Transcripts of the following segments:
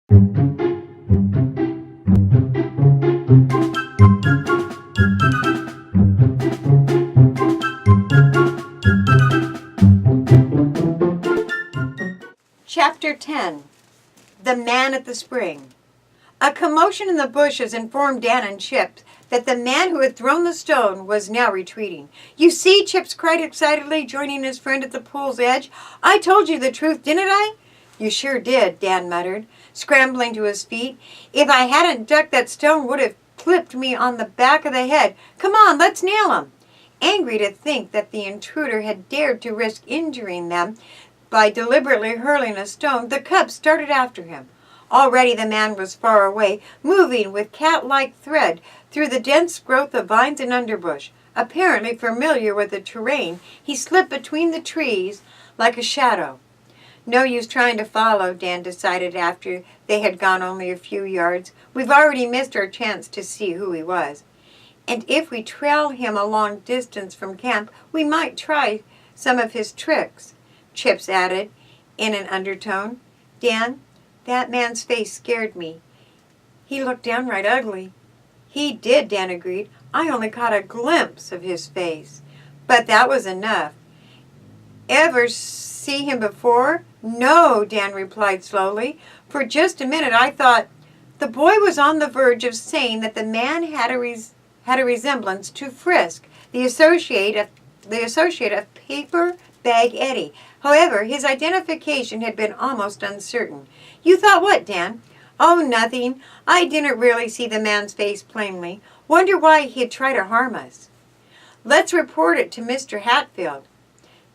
Chapter 10. The Man at the Spring. A commotion in the bushes informed Dan and Chips that the man who had thrown the stone was now retreating. "You see," Chips cried excitedly, joining his friend at the pool's edge. "I told you the truth, didn't I?" "You sure did," Dan muttered, scrambling to his feet. "If I hadn't ducked, that stone would have clipped me on the back of the head. Come on, let's nail him." Angry to think that the intruder had dared to risk injuring them by deliberately hurling a stone, the cubs started after him. Already the man was far away, moving with cat-like thread through the dense growth of vines and underbush. Apparently familiar with the terrain, he slipped between the trees like a shadow. "No use trying to follow," Dan decided after they had gone only a few yards. "We've already missed our chance to see who he was. And if we trail him a long distance from camp, we might try some of his tricks," Chips added in an undertone. "Dan, that man's face scared me. He looked downright ugly." "He did," Dan agreed. "I only caught a glimpse of his face, but that was enough." "Ever see him before?" "No," Dan replied slowly. "For just a minute I thought—" The boy was on the verge of saying that the man had a resemblance to Frisk, the associate of Paper Bag Eddie. However, his identification had been almost uncertain. "You thought what, Dan?" "Oh, nothing. I didn't really see the man's face plainly. Wonder why he'd try to harm us." "Let's report it to Mr. Hatfield."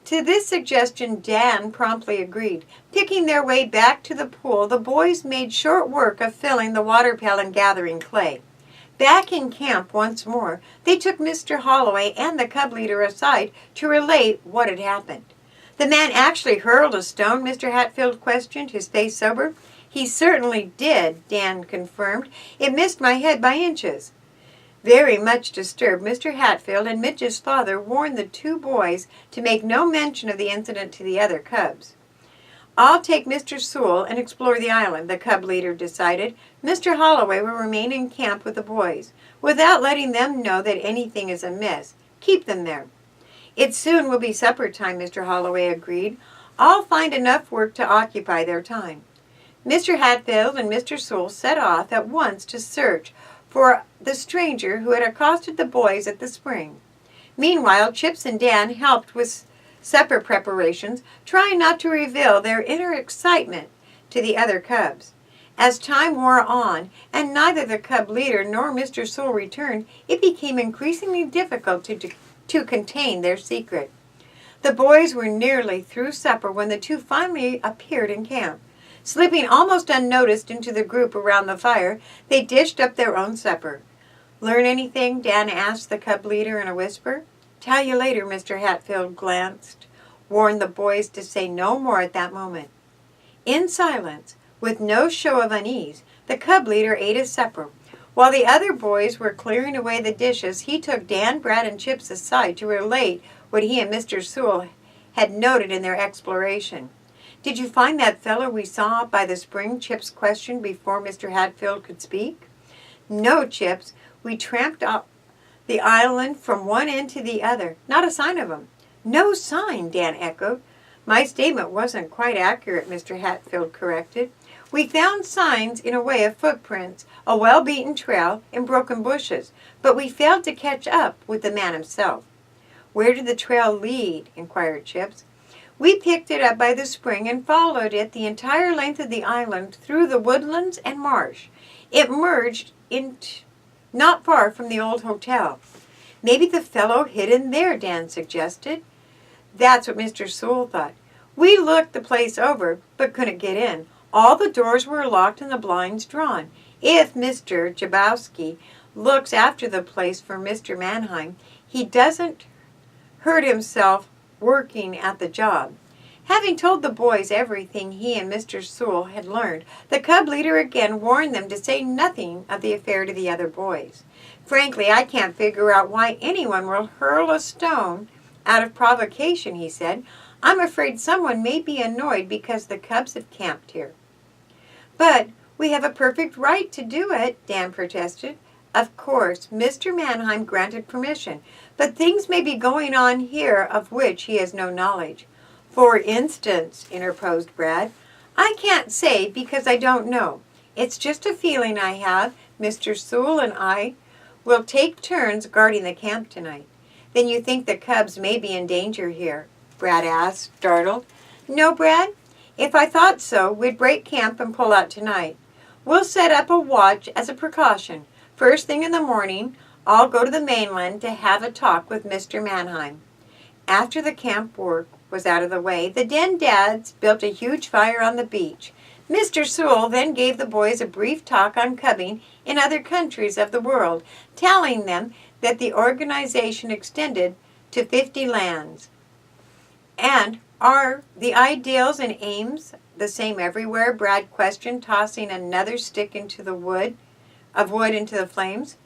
To this suggestion, Dan promptly agreed. Picking their way back to the pool, the boys made short work of filling the water pail and gathering clay. Back in camp once more, they took Mr. Holloway and the cub leader aside to relate what had happened. "The man actually hurled a stone?" Mr. Hatfield questioned, his face sober. "He certainly did," Dan confirmed. "It missed my head by inches." Very much disturbed, Mr. Hatfield and Midge's father warned the two boys to make no mention of the incident to the other cubs. "I'll take Mr. Sewell and explore the island," the cub leader decided. "Mr. Holloway will remain in camp with the boys, without letting them know that anything is amiss. Keep them there." "It soon will be supper time," Mr. Holloway agreed. "I'll find enough work to occupy their time." Mr. Hatfield and Mr. Sewell set off at once to search for the stranger who had accosted the boys at the spring. Meanwhile, Chips and Dan helped with supper preparations, trying not to reveal their inner excitement to the other cubs. As time wore on, and neither the cub leader nor Mr. Sewell returned, it became increasingly difficult to contain their secret. The boys were nearly through supper when the two finally appeared in camp. Slipping almost unnoticed into the group around the fire, they dished up their own supper. "Learn anything?" Dan asked the cub leader in a whisper. "Tell you later," Mr. Hatfield warned the boys to say no more at that moment. In silence, with no show of unease, the cub leader ate his supper. While the other boys were clearing away the dishes, he took Dan, Brad, and Chips aside to relate what he and Mr. Sewell had noted in their exploration. "Did you find that fellow we saw by the spring?" Chips questioned before Mr. Hatfield could speak. "No, Chips. We tramped up the island from one end to the other. Not a sign of him." "No sign," Dan echoed. "My statement wasn't quite accurate," Mr. Hatfield corrected. "We found signs in a way of footprints, a well-beaten trail, and broken bushes, but we failed to catch up with the man himself." "Where did the trail lead?" inquired Chips. "We picked it up by the spring and followed it the entire length of the island through the woodlands and marsh. It merged not far from the old hotel." "Maybe the fellow hid in there," Dan suggested. That's what Mr. Sewell thought. "We looked the place over, but couldn't get in. All the doors were locked and the blinds drawn. If Mr. Jabowski looks after the place for Mr. Mannheim, he doesn't hurt himself working at the job." Having told the boys everything he and Mr. Sewell had learned, the cub leader again warned them to say nothing of the affair to the other boys. "Frankly, I can't figure out why anyone will hurl a stone out of provocation," he said. "I'm afraid someone may be annoyed because the cubs have camped here." "But We have a perfect right to do it, Dan protested. Of course, Mr. Mannheim granted permission, but things may be going on here of which he has no knowledge. For instance, interposed Brad, I can't say because I don't know. It's just a feeling I have. Mr. Sewell and I will take turns guarding the camp tonight. Then you think the cubs may be in danger here? Brad asked, startled. No, Brad. If I thought so, we'd break camp and pull out tonight. We'll set up a watch as a precaution. First thing in the morning, I'll go to the mainland to have a talk with Mr. Mannheim. After the camp work was out of the way, the Den dads built a huge fire on the beach. Mr. Sewell then gave the boys a brief talk on cubbing in other countries of the world, telling them that the organization extended to 50 lands. And are the ideals and aims the same everywhere? Brad questioned, tossing another stick into the wood into the flames.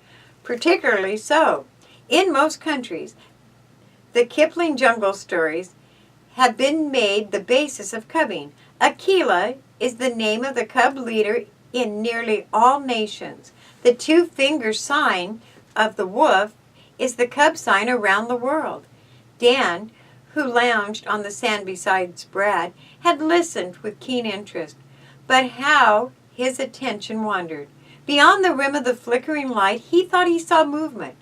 Particularly so. In most countries, the Kipling jungle stories have been made the basis of cubbing. Akela is the name of the cub leader in nearly all nations. The two-finger sign of the wolf is the cub sign around the world. Dan, who lounged on the sand beside Brad, had listened with keen interest. But how his attention wandered. Beyond the rim of the flickering light, he thought he saw movement.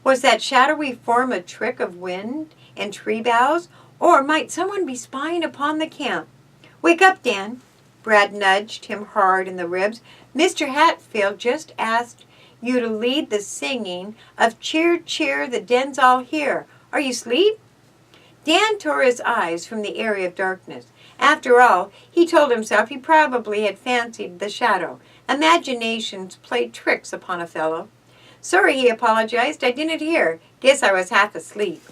Was that shadowy form a trick of wind and tree boughs, or might someone be spying upon the camp? Wake up, Dan. Brad nudged him hard in the ribs. Mr. Hatfield just asked you to lead the singing of Cheer, Cheer, the Den's All Here. Are you asleep? Dan tore his eyes from the area of darkness. After all, he told himself he probably had fancied the shadow. Imaginations played tricks upon a fellow. Sorry, he apologized. I didn't hear. Guess I was half asleep.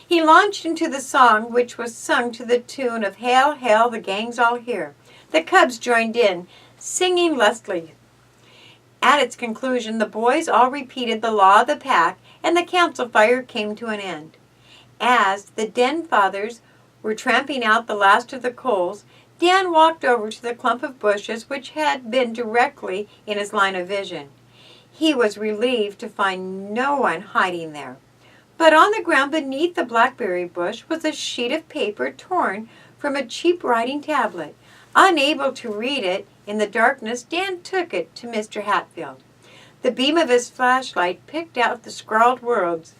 He launched into the song, which was sung to the tune of Hail, Hail, the Gang's All Here. The cubs joined in, singing lustily. At its conclusion, the boys all repeated the law of the pack, and the council fire came to an end. As the den fathers were tramping out the last of the coals, Dan walked over to the clump of bushes which had been directly in his line of vision. He was relieved to find no one hiding there. But on the ground beneath the blackberry bush was a sheet of paper torn from a cheap writing tablet. Unable to read it in the darkness, Dan took it to Mr. Hatfield. The beam of his flashlight picked out the scrawled words.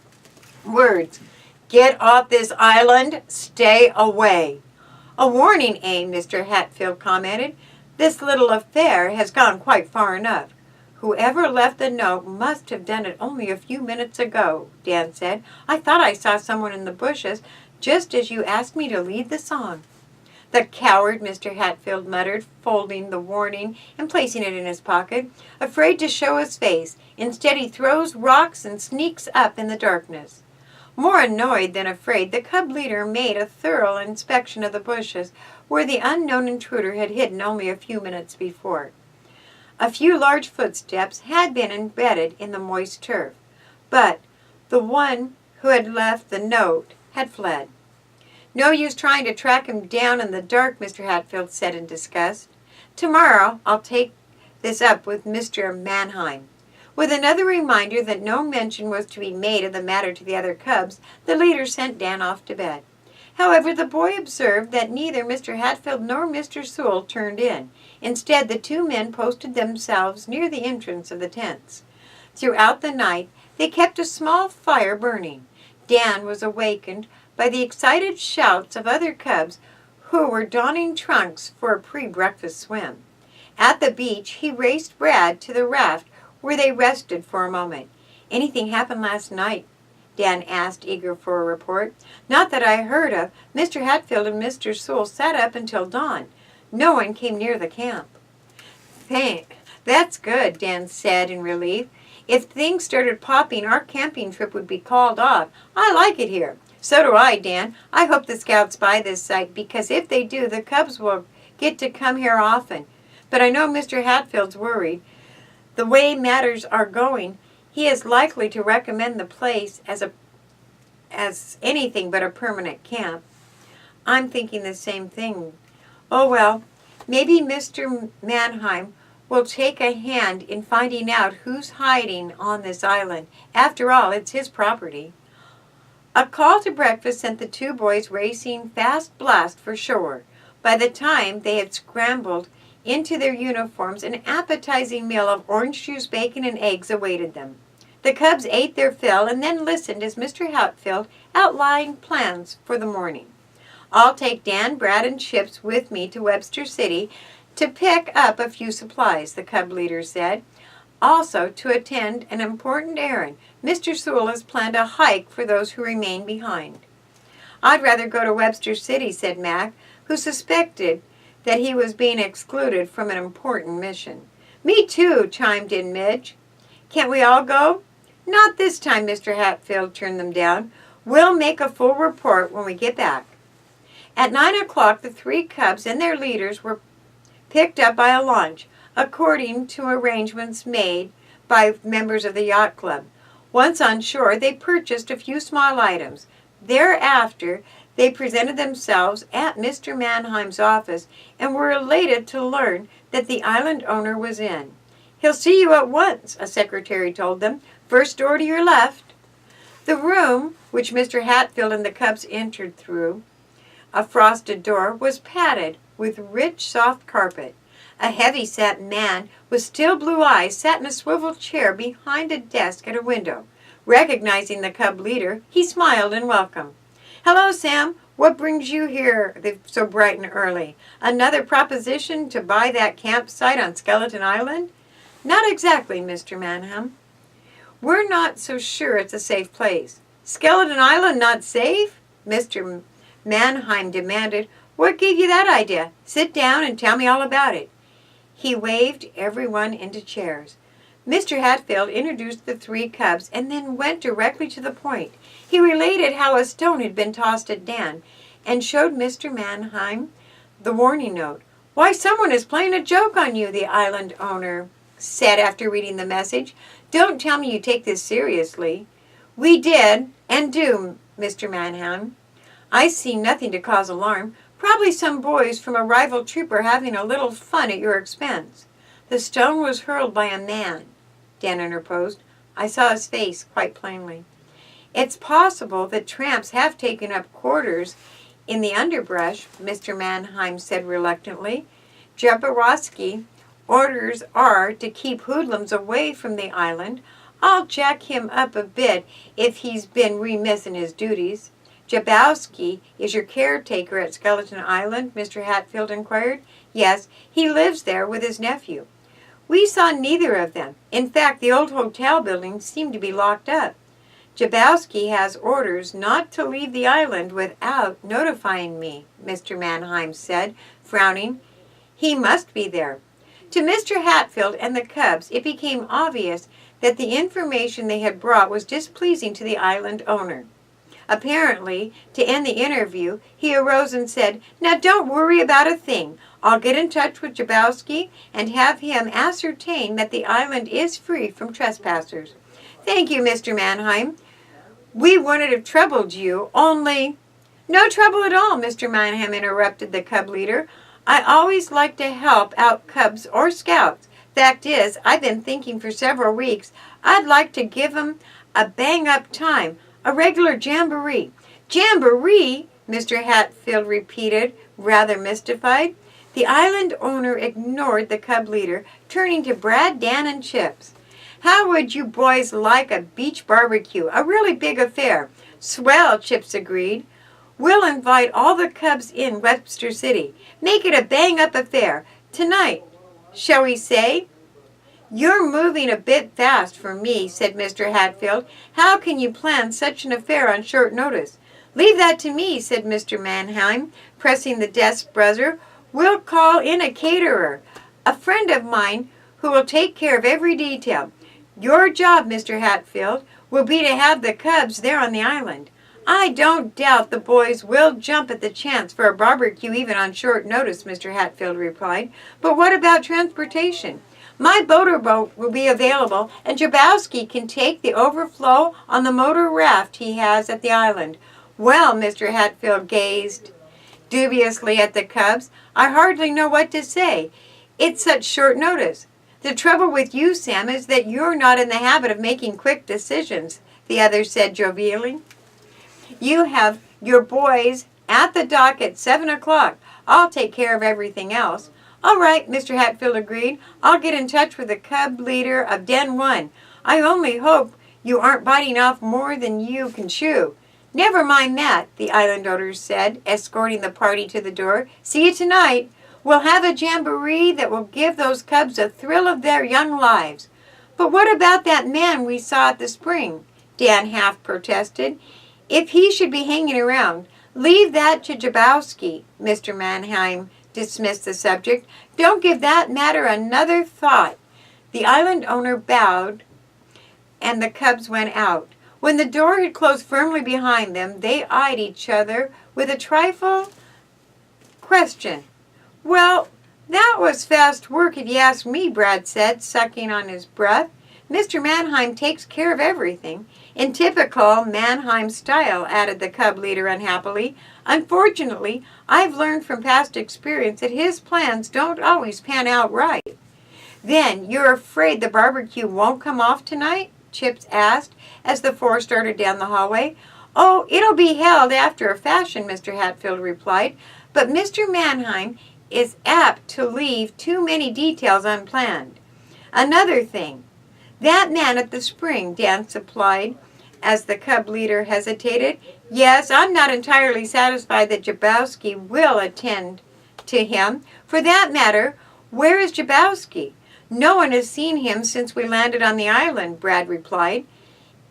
Get off this island, stay away. A warning, Mr. Hatfield commented. This little affair has gone quite far enough. Whoever left the note must have done it only a few minutes ago, Dan said. I thought I saw someone in the bushes just as you asked me to lead the song. The coward, Mr. Hatfield muttered, folding the warning and placing it in his pocket. Afraid to show his face, instead he throws rocks and sneaks up in the darkness. More annoyed than afraid, the cub leader made a thorough inspection of the bushes where the unknown intruder had hidden only a few minutes before. A few large footsteps had been embedded in the moist turf, but the one who had left the note had fled. No use trying to track him down in the dark, Mr. Hatfield said in disgust. Tomorrow I'll take this up with Mr. Mannheim. With another reminder that no mention was to be made of the matter to the other cubs, the leader sent Dan off to bed. However, the boy observed that neither Mr. Hatfield nor Mr. Sewell turned in. Instead, the two men posted themselves near the entrance of the tents. Throughout the night, they kept a small fire burning. Dan was awakened by the excited shouts of other cubs who were donning trunks for a pre-breakfast swim. At the beach, he raced Brad to the raft where they rested for a moment. Anything happened last night? Dan asked, eager for a report. Not that I heard of. Mr. Hatfield and Mr. Sewell sat up until dawn. No one came near the camp. That's good, Dan said in relief. If things started popping, our camping trip would be called off. I like it here. So do I, Dan. I hope the Scouts buy this site, because if they do, the Cubs will get to come here often. But I know Mr. Hatfield's worried. The way matters are going, he is likely to recommend the place as anything but a permanent camp. I'm thinking the same thing. Oh well, maybe Mr. Mannheim will take a hand in finding out who's hiding on this island. After all, it's his property. A call to breakfast sent the two boys racing fast blast for shore. By the time they had scrambled into their uniforms, an appetizing meal of orange juice, bacon, and eggs awaited them. The cubs ate their fill and then listened as Mr. Hatfield outlined plans for the morning. "I'll take Dan, Brad, and Chips with me to Webster City to pick up a few supplies," the cub leader said. "Also to attend an important errand. Mr. Sewell has planned a hike for those who remain behind." "I'd rather go to Webster City," said Mac, who suspected that he was being excluded from an important mission. "Me too," chimed in Midge. "Can't we all go?" "Not this time," Mr. Hatfield turned them down. "We'll make a full report when we get back." At 9 o'clock, the three cubs and their leaders were picked up by a launch, according to arrangements made by members of the yacht club. Once on shore, they purchased a few small items. Thereafter, they presented themselves at Mr. Mannheim's office and were elated to learn that the island owner was in. "He'll see you at once," a secretary told them. "First door to your left." The room, which Mr. Hatfield and the cubs entered through a frosted door, was padded with rich, soft carpet. A heavy-set man with still blue eyes sat in a swivel chair behind a desk at a window. Recognizing the cub leader, he smiled in welcome. "Hello, Sam. What brings you here so bright and early? Another proposition to buy that campsite on Skeleton Island?" "Not exactly, Mr. Mannheim. We're not so sure it's a safe place." "Skeleton Island not safe?" Mr. Mannheim demanded. "What gave you that idea? Sit down and tell me all about it." He waved everyone into chairs. Mr. Hatfield introduced the three cubs and then went directly to the point. He related how a stone had been tossed at Dan and showed Mr. Mannheim the warning note. "Why, someone is playing a joke on you," the island owner said after reading the message. "Don't tell me you take this seriously." "We did and do, Mr. Mannheim. I see nothing to cause alarm. Probably some boys from a rival troop are having a little fun at your expense." "The stone was hurled by a man," Dan interposed. "I saw his face quite plainly." "It's possible that tramps have taken up quarters in the underbrush," Mr. Mannheim said reluctantly. "Jaborowski orders are to keep hoodlums away from the island. I'll jack him up a bit if he's been remiss in his duties." "Jaborowski is your caretaker at Skeleton Island?" Mr. Hatfield inquired. "Yes, he lives there with his nephew." "We saw neither of them. In fact, the old hotel building seemed to be locked up." "Jaborowski has orders not to leave the island without notifying me," Mr. Mannheim said, frowning. "He must be there." To Mr. Hatfield and the cubs, it became obvious that the information they had brought was displeasing to the island owner. Apparently, to end the interview, he arose and said, "Now don't worry about a thing. I'll get in touch with Jaborowski and have him ascertain that the island is free from trespassers." "Thank you, Mr. Mannheim. We wouldn't have troubled you, only—" "No trouble at all," Mr. Mannheim interrupted the cub leader. "I always like to help out cubs or scouts. Fact is, I've been thinking for several weeks I'd like to give 'em a bang-up time, a regular jamboree." "Jamboree?" Mr. Hatfield repeated, rather mystified. The island owner ignored the cub leader, turning to Brad, Dan, and Chips. "How would you boys like a beach barbecue? A really big affair." "Swell," Chips agreed. "We'll invite all the cubs in Webster City. Make it a bang-up affair. Tonight, shall we say?" "You're moving a bit fast for me," said Mr. Hatfield. "How can you plan such an affair on short notice?" "Leave that to me," said Mr. Mannheim, pressing the desk buzzer. "We'll call in a caterer, a friend of mine who will take care of every detail. Your job, Mr. Hatfield, will be to have the cubs there on the island." "I don't doubt the boys will jump at the chance for a barbecue even on short notice," Mr. Hatfield replied. "But what about transportation?" "My motorboat will be available, and Jaborowski can take the overflow on the motor raft he has at the island." "Well," Mr. Hatfield gazed dubiously at the cubs, "I hardly know what to say. It's such short notice. The trouble with you, Sam, is that you're not in the habit of making quick decisions, the other said jovially. You have your boys at the dock at 7 o'clock. I'll take care of everything else. All right, Mr. Hatfield agreed. I'll get in touch with the cub leader of Den 1. I only hope you aren't biting off more than you can chew. Never mind that, the island owners said, escorting the party to the door. See you tonight. We'll have a jamboree that will give those cubs a thrill of their young lives. But what about that man we saw at the spring? Dan half protested. If he should be hanging around, leave that to Jabowski. Mr. Mannheim dismissed the subject. Don't give that matter another thought. The island owner bowed, and the cubs went out. When the door had closed firmly behind them, they eyed each other with a trifle question. Well, that was fast work if you ask me, Brad said, sucking on his breath. Mr. Mannheim takes care of everything. In typical Mannheim style, added the cub leader unhappily. Unfortunately, I've learned from past experience that his plans don't always pan out right. Then, you're afraid the barbecue won't come off tonight? Chips asked as the four started down the hallway. Oh, it'll be held after a fashion, Mr. Hatfield replied. But Mr. Mannheim is apt to leave too many details unplanned. Another thing, that man at the spring, Dan supplied, as the cub leader hesitated. Yes, I'm not entirely satisfied that Jabowski will attend to him. For that matter, where is Jabowski? No one has seen him since we landed on the island, Brad replied.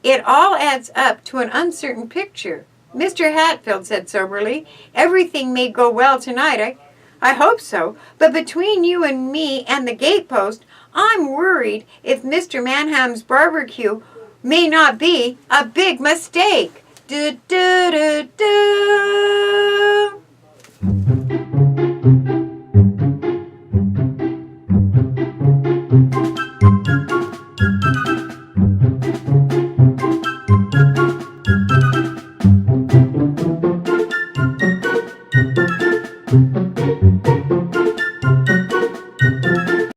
It all adds up to an uncertain picture. Mr. Hatfield said soberly, everything may go well tonight. I hope so, but between you and me and the gatepost, I'm worried if Mr. Mannheim's barbecue may not be a big mistake. Do, do, do, do.